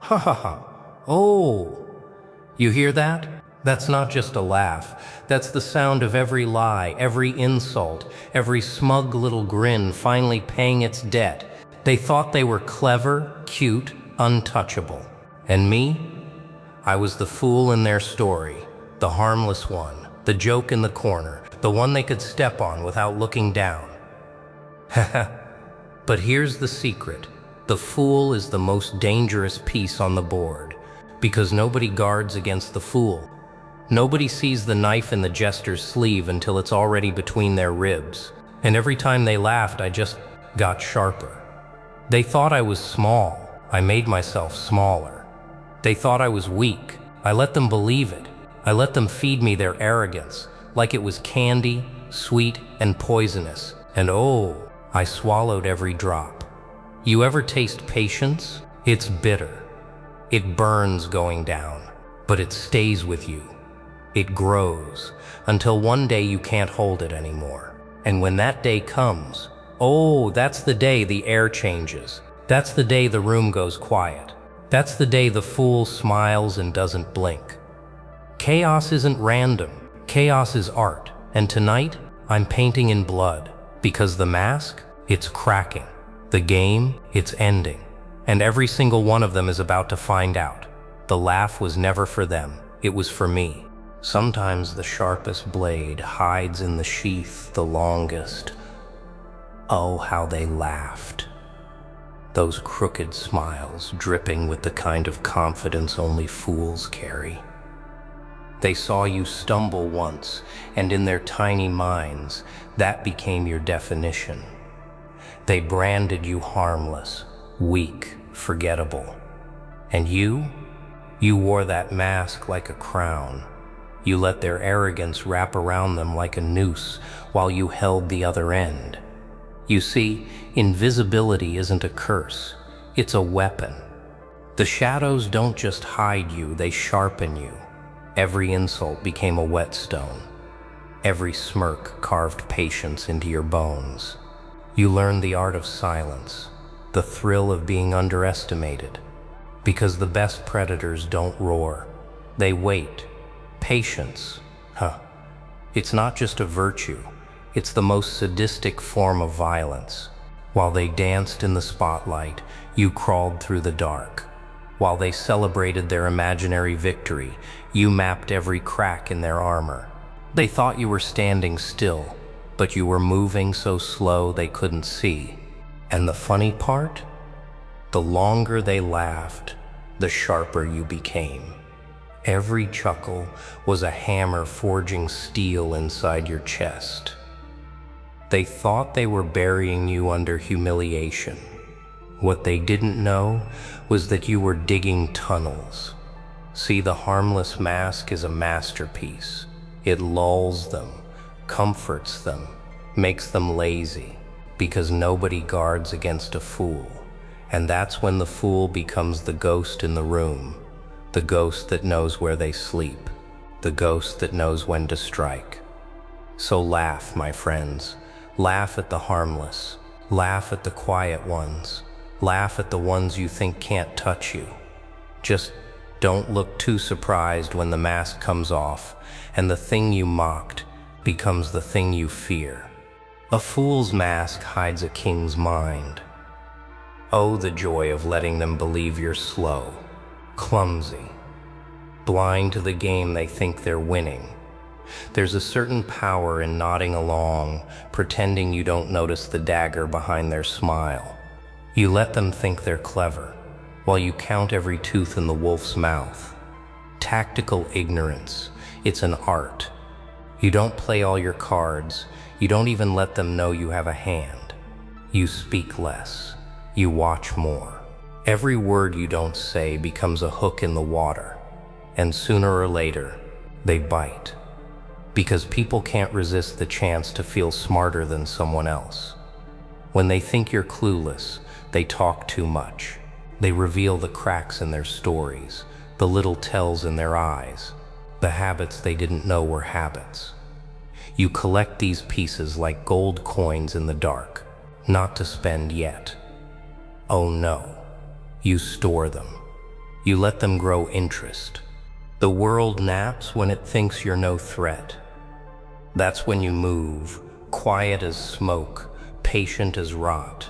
Ha ha ha. Oh, you hear that? That's not just a laugh. That's the sound of every lie, every insult, every smug little grin finally paying its debt. They thought they were clever, cute, untouchable. And me? I was the fool in their story, the harmless one, the joke in the corner, the one they could step on without looking down. Haha. But here's the secret. The fool is the most dangerous piece on the board, because nobody guards against the fool. Nobody sees the knife in the jester's sleeve until it's already between their ribs. And every time they laughed, I just got sharper. They thought I was small. I made myself smaller. They thought I was weak. I let them believe it. I let them feed me their arrogance, like it was candy, sweet, and poisonous. And oh, I swallowed every drop. You ever taste patience? It's bitter. It burns going down, but it stays with you. It grows until one day you can't hold it anymore. And when that day comes, oh, that's the day the air changes. That's the day the room goes quiet. That's the day the fool smiles and doesn't blink. Chaos isn't random. Chaos is art. And tonight, I'm painting in blood. Because the mask, it's cracking. The game, it's ending. And every single one of them is about to find out. The laugh was never for them. It was for me. Sometimes the sharpest blade hides in the sheath the longest. Oh, how they laughed. Those crooked smiles dripping with the kind of confidence only fools carry. They saw you stumble once, and in their tiny minds, that became your definition. They branded you harmless, weak, forgettable. And you wore that mask like a crown. You let their arrogance wrap around them like a noose while you held the other end. You see, invisibility isn't a curse, it's a weapon. The shadows don't just hide you, they sharpen you. Every insult became a whetstone. Every smirk carved patience into your bones. You learned the art of silence, the thrill of being underestimated. Because the best predators don't roar, they wait. Patience, it's not just a virtue, it's the most sadistic form of violence. While they danced in the spotlight, you crawled through the dark. While they celebrated their imaginary victory, you mapped every crack in their armor. They thought you were standing still, but you were moving so slow they couldn't see. And the funny part? The longer they laughed, the sharper you became. Every chuckle was a hammer forging steel inside your chest. They thought they were burying you under humiliation. What they didn't know was that you were digging tunnels. See, the harmless mask is a masterpiece. It lulls them, comforts them, makes them lazy, because nobody guards against a fool. And that's when the fool becomes the ghost in the room. The ghost that knows where they sleep, the ghost that knows when to strike. So laugh, my friends. Laugh at the harmless. Laugh at the quiet ones. Laugh at the ones you think can't touch you. Just don't look too surprised when the mask comes off and the thing you mocked becomes the thing you fear. A fool's mask hides a king's mind. Oh, the joy of letting them believe you're slow, clumsy, blind to the game they think they're winning. There's a certain power in nodding along, pretending you don't notice the dagger behind their smile. You let them think they're clever, while you count every tooth in the wolf's mouth. Tactical ignorance, it's an art. You don't play all your cards, you don't even let them know you have a hand. You speak less, you watch more. Every word you don't say becomes a hook in the water, and sooner or later, they bite. Because people can't resist the chance to feel smarter than someone else. When they think you're clueless, they talk too much. They reveal the cracks in their stories, the little tells in their eyes, the habits they didn't know were habits. You collect these pieces like gold coins in the dark, not to spend yet. Oh no. You store them. You let them grow interest. The world naps when it thinks you're no threat. That's when you move, quiet as smoke, patient as rot.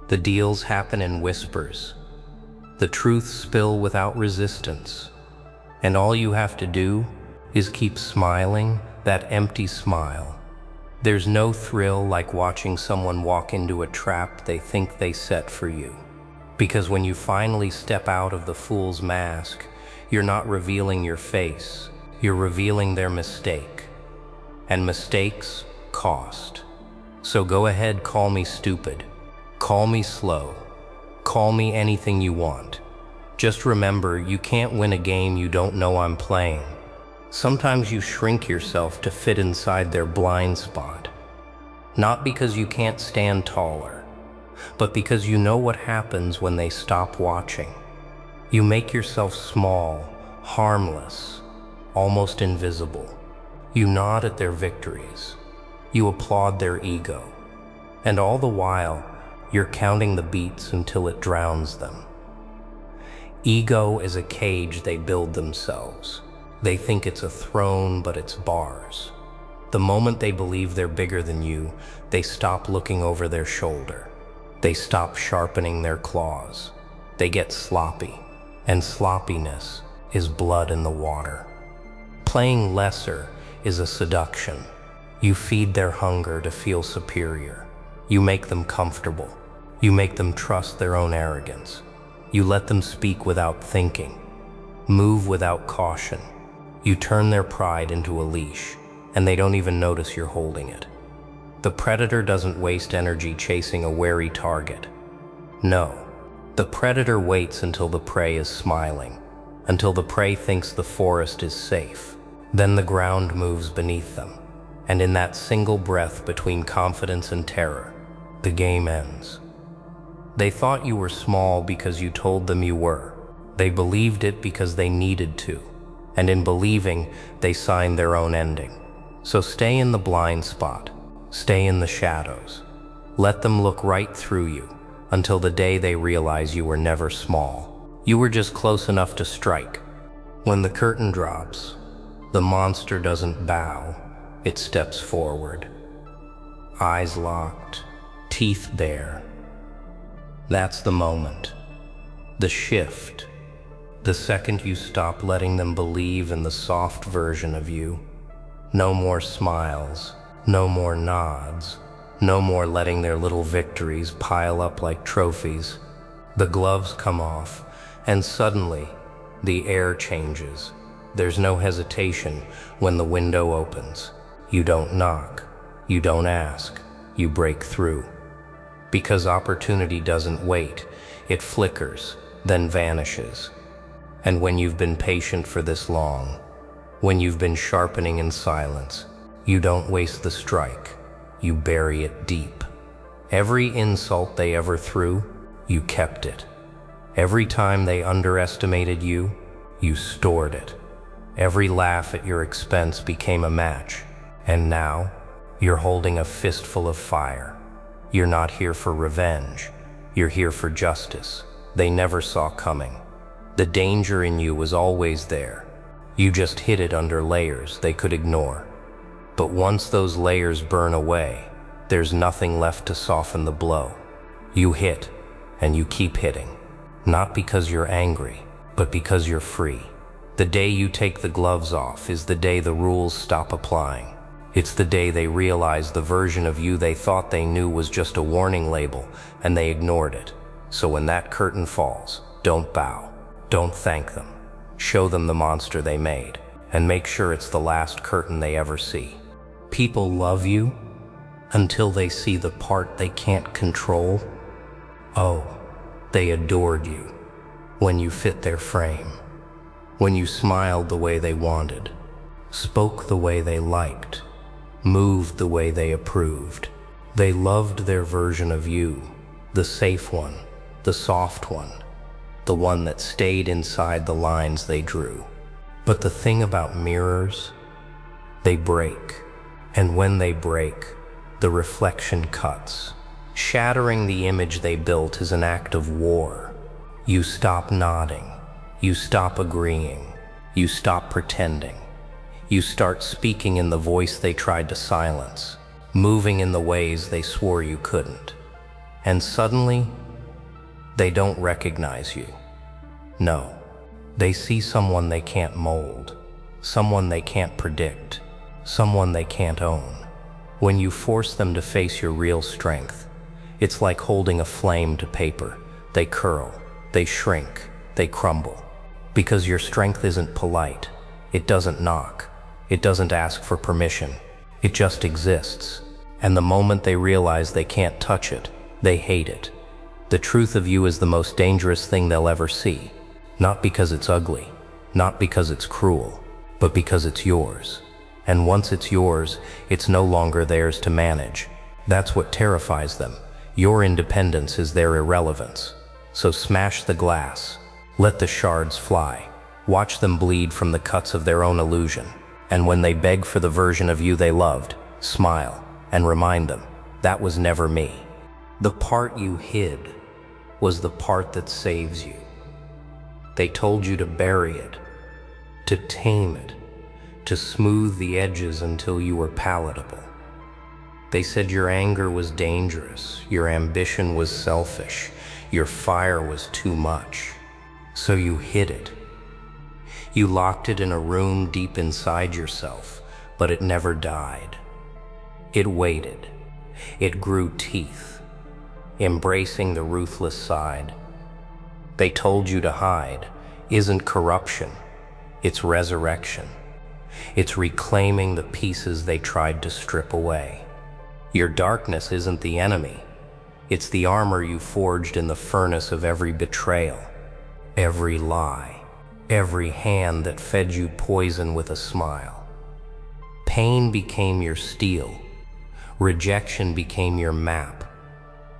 The deals happen in whispers. The truths spill without resistance. And all you have to do is keep smiling, that empty smile. There's no thrill like watching someone walk into a trap they think they set for you. Because when you finally step out of the fool's mask, you're not revealing your face, you're revealing their mistake. And mistakes cost. So go ahead, call me stupid, call me slow, call me anything you want. Just remember, you can't win a game you don't know I'm playing. Sometimes you shrink yourself to fit inside their blind spot. Not because you can't stand taller, but because you know what happens when they stop watching. You make yourself small, harmless, almost invisible. You nod at their victories. You applaud their ego. And all the while, you're counting the beats until it drowns them. Ego is a cage they build themselves. They think it's a throne, but it's bars. The moment they believe they're bigger than you, they stop looking over their shoulder. They stop sharpening their claws. They get sloppy, and sloppiness is blood in the water. Playing lesser is a seduction. You feed their hunger to feel superior. You make them comfortable. You make them trust their own arrogance. You let them speak without thinking, move without caution. You turn their pride into a leash, and they don't even notice you're holding it. The predator doesn't waste energy chasing a wary target. No, the predator waits until the prey is smiling, until the prey thinks the forest is safe. Then the ground moves beneath them, and in that single breath between confidence and terror, the game ends. They thought you were small because you told them you were. They believed it because they needed to. And in believing, they signed their own ending. So stay in the blind spot. Stay in the shadows. Let them look right through you until the day they realize you were never small. You were just close enough to strike. When the curtain drops, the monster doesn't bow. It steps forward. Eyes locked, teeth bare. That's the moment, the shift, the second you stop letting them believe in the soft version of you. No more smiles, no more nods, no more letting their little victories pile up like trophies. The gloves come off, and suddenly, the air changes. There's no hesitation when the window opens. You don't knock, you don't ask, you break through. Because opportunity doesn't wait, it flickers, then vanishes. And when you've been patient for this long, when you've been sharpening in silence, you don't waste the strike, you bury it deep. Every insult they ever threw, you kept it. Every time they underestimated you, you stored it. Every laugh at your expense became a match, and now you're holding a fistful of fire. You're not here for revenge. You're here for justice. They never saw coming. The danger in you was always there. You just hid it under layers they could ignore. But once those layers burn away, there's nothing left to soften the blow. You hit, and you keep hitting. Not because you're angry, but because you're free. The day you take the gloves off is the day the rules stop applying. It's the day they realize the version of you they thought they knew was just a warning label, and they ignored it. So when that curtain falls, don't bow. Don't thank them. Show them the monster they made, and make sure it's the last curtain they ever see. People love you until they see the part they can't control. Oh, they adored you when you fit their frame, when you smiled the way they wanted, spoke the way they liked, moved the way they approved. They loved their version of you, the safe one, the soft one, the one that stayed inside the lines they drew. But the thing about mirrors, they break. And when they break, the reflection cuts. Shattering the image they built is an act of war. You stop nodding, You stop agreeing. You stop pretending. You start speaking in the voice they tried to silence, moving in the ways they swore you couldn't. And suddenly, they don't recognize you. No, they see someone they can't mold, someone they can't predict, someone they can't own. When you force them to face your real strength, it's like holding a flame to paper. They curl, they shrink, they crumble. Because your strength isn't polite. It doesn't knock. It doesn't ask for permission. It just exists. And the moment they realize they can't touch it, they hate it. The truth of you is the most dangerous thing they'll ever see. Not because it's ugly, not because it's cruel, but because it's yours. And once it's yours, it's no longer theirs to manage. That's what terrifies them. Your independence is their irrelevance. So smash the glass. Let the shards fly. Watch them bleed from the cuts of their own illusion. And when they beg for the version of you they loved, smile and remind them, that was never me. The part you hid was the part that saves you. They told you to bury it, to tame it, to smooth the edges until you were palatable. They said your anger was dangerous, your ambition was selfish, your fire was too much. So you hid it. You locked it in a room deep inside yourself, but it never died. It waited. It grew teeth, embracing the ruthless side. They told you to hide isn't corruption, it's resurrection. It's reclaiming the pieces they tried to strip away. Your darkness isn't the enemy. It's the armor you forged in the furnace of every betrayal. Every lie, every hand that fed you poison with a smile. Pain became your steel, rejection became your map,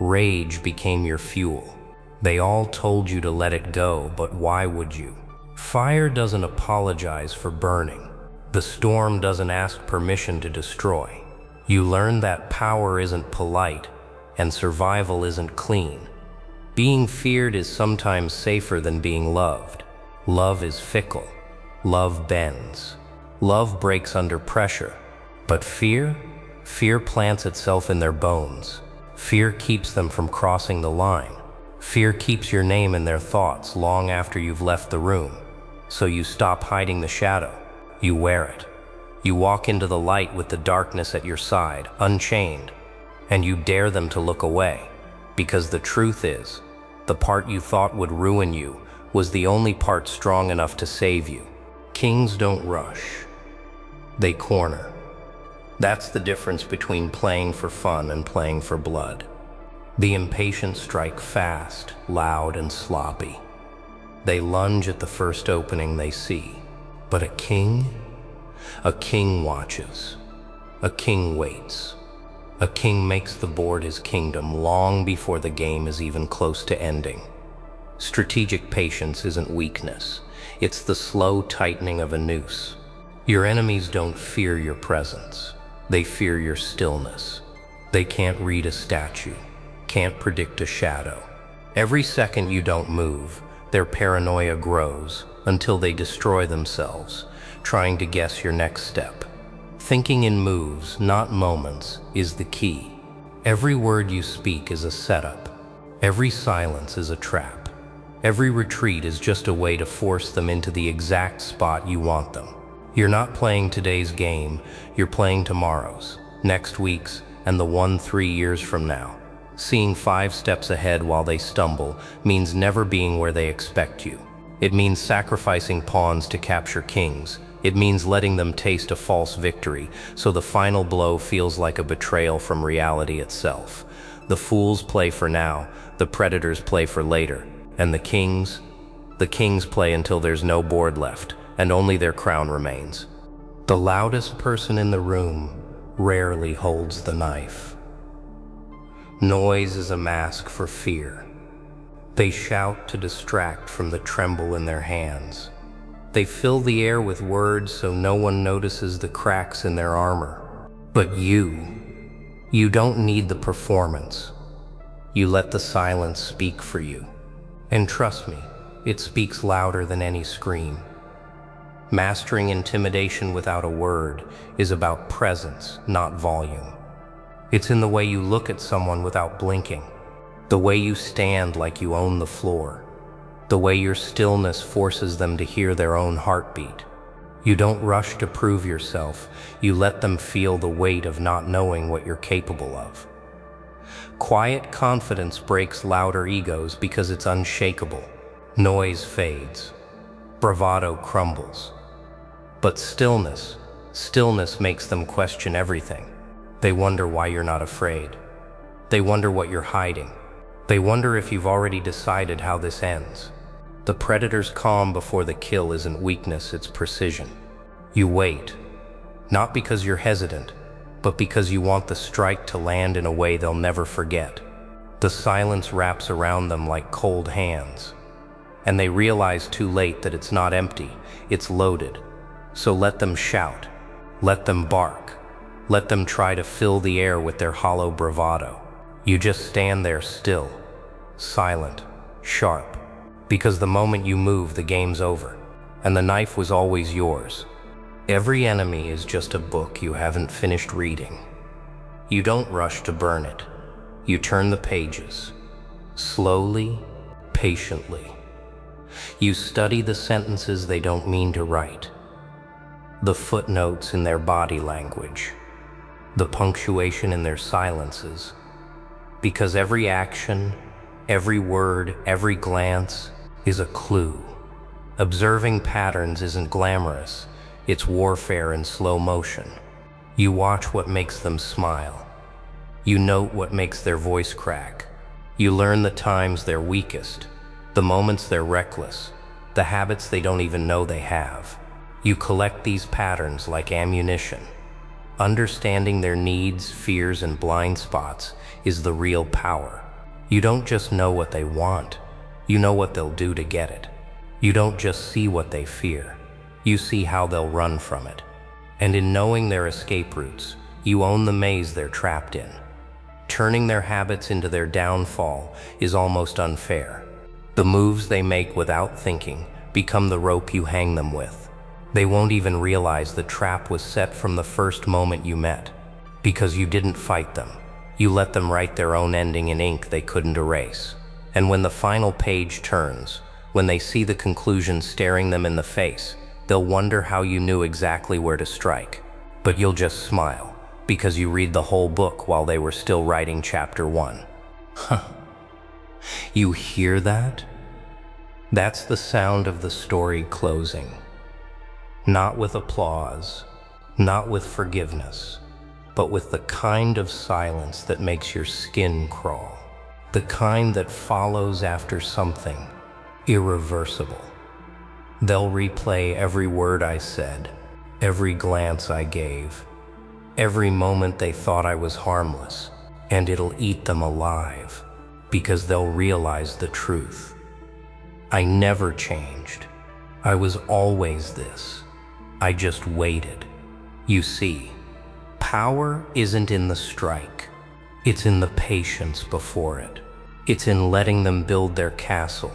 rage became your fuel. They all told you to let it go, but why would you? Fire doesn't apologize for burning. The storm doesn't ask permission to destroy. You learn that power isn't polite and survival isn't clean. Being feared is sometimes safer than being loved. Love is fickle. Love bends. Love breaks under pressure. But fear plants itself in their bones. Fear keeps them from crossing the line. Fear keeps your name in their thoughts long after you've left the room. So you stop hiding the shadow. You wear it. You walk into the light with the darkness at your side, unchained. And you dare them to look away. Because the truth is, the part you thought would ruin you was the only part strong enough to save you. Kings don't rush. They corner. That's the difference between playing for fun and playing for blood. The impatient strike fast, loud, and sloppy. They lunge at the first opening they see. But a king watches. A king waits. A king makes the board his kingdom long before the game is even close to ending. Strategic patience isn't weakness. It's the slow tightening of a noose. Your enemies don't fear your presence. They fear your stillness. They can't read a statue, can't predict a shadow. Every second you don't move, their paranoia grows until they destroy themselves, trying to guess your next step. Thinking in moves, not moments, is the key. Every word you speak is a setup. Every silence is a trap. Every retreat is just a way to force them into the exact spot you want them. You're not playing today's game, you're playing tomorrow's, next week's, and the one 3 years from now. Seeing 5 steps ahead while they stumble means never being where they expect you. It means sacrificing pawns to capture kings. It means letting them taste a false victory, so the final blow feels like a betrayal from reality itself. The fools play for now, the predators play for later, and the kings play until there's no board left, and only their crown remains. The loudest person in the room rarely holds the knife. Noise is a mask for fear. They shout to distract from the tremble in their hands. They fill the air with words so no one notices the cracks in their armor. But you don't need the performance. You let the silence speak for you. And trust me, It speaks louder than any scream. Mastering intimidation without a word is about presence, not volume. It's in the way you look at someone without blinking, the way you stand like you own the floor, the way your stillness forces them to hear their own heartbeat. You don't rush to prove yourself, you let them feel the weight of not knowing what you're capable of. Quiet confidence breaks louder egos because it's unshakable. Noise fades. Bravado crumbles. But stillness makes them question everything. They wonder why you're not afraid. They wonder what you're hiding. They wonder if you've already decided how this ends. The predator's calm before the kill isn't weakness, it's precision. You wait, not because you're hesitant, but because you want the strike to land in a way they'll never forget. The silence wraps around them like cold hands, and they realize too late that it's not empty, it's loaded. So let them shout, let them bark, let them try to fill the air with their hollow bravado. You just stand there still, silent, sharp, because the moment you move, the game's over, and the knife was always yours. Every enemy is just a book you haven't finished reading. You don't rush to burn it. You turn the pages, slowly, patiently. You study the sentences they don't mean to write, the footnotes in their body language, the punctuation in their silences, because every action, every word, every glance is a clue. Observing patterns isn't glamorous, it's warfare in slow motion. You watch what makes them smile. You note what makes their voice crack. You learn the times they're weakest, the moments they're reckless, the habits they don't even know they have. You collect these patterns like ammunition. Understanding their needs, fears, and blind spots is the real power. You don't just know what they want, you know what they'll do to get it. You don't just see what they fear, you see how they'll run from it. And in knowing their escape routes, you own the maze they're trapped in. Turning their habits into their downfall is almost unfair. The moves they make without thinking become the rope you hang them with. They won't even realize the trap was set from the first moment you met, because you didn't fight them. You let them write their own ending in ink they couldn't erase. And when the final page turns, when they see the conclusion staring them in the face, they'll wonder how you knew exactly where to strike. But you'll just smile, because you read the whole book while they were still writing chapter 1. Huh. You hear that? That's the sound of the story closing. Not with applause, not with forgiveness, but with the kind of silence that makes your skin crawl. The kind that follows after something irreversible. They'll replay every word I said, every glance I gave, every moment they thought I was harmless, and it'll eat them alive, because they'll realize the truth. I never changed. I was always this. I just waited. You see, power isn't in the strike. It's in the patience before it. It's in letting them build their castle,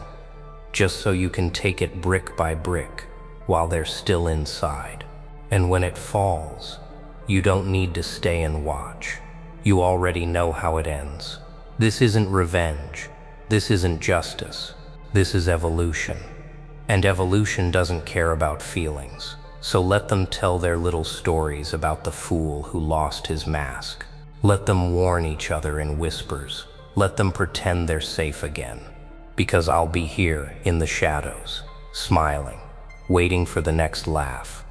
just so you can take it brick by brick while they're still inside. And when it falls, you don't need to stay and watch. You already know how it ends. This isn't revenge. This isn't justice. This is evolution. And evolution doesn't care about feelings. So let them tell their little stories about the fool who lost his mask. Let them warn each other in whispers. Let them pretend they're safe again. Because I'll be here in the shadows, smiling, waiting for the next laugh.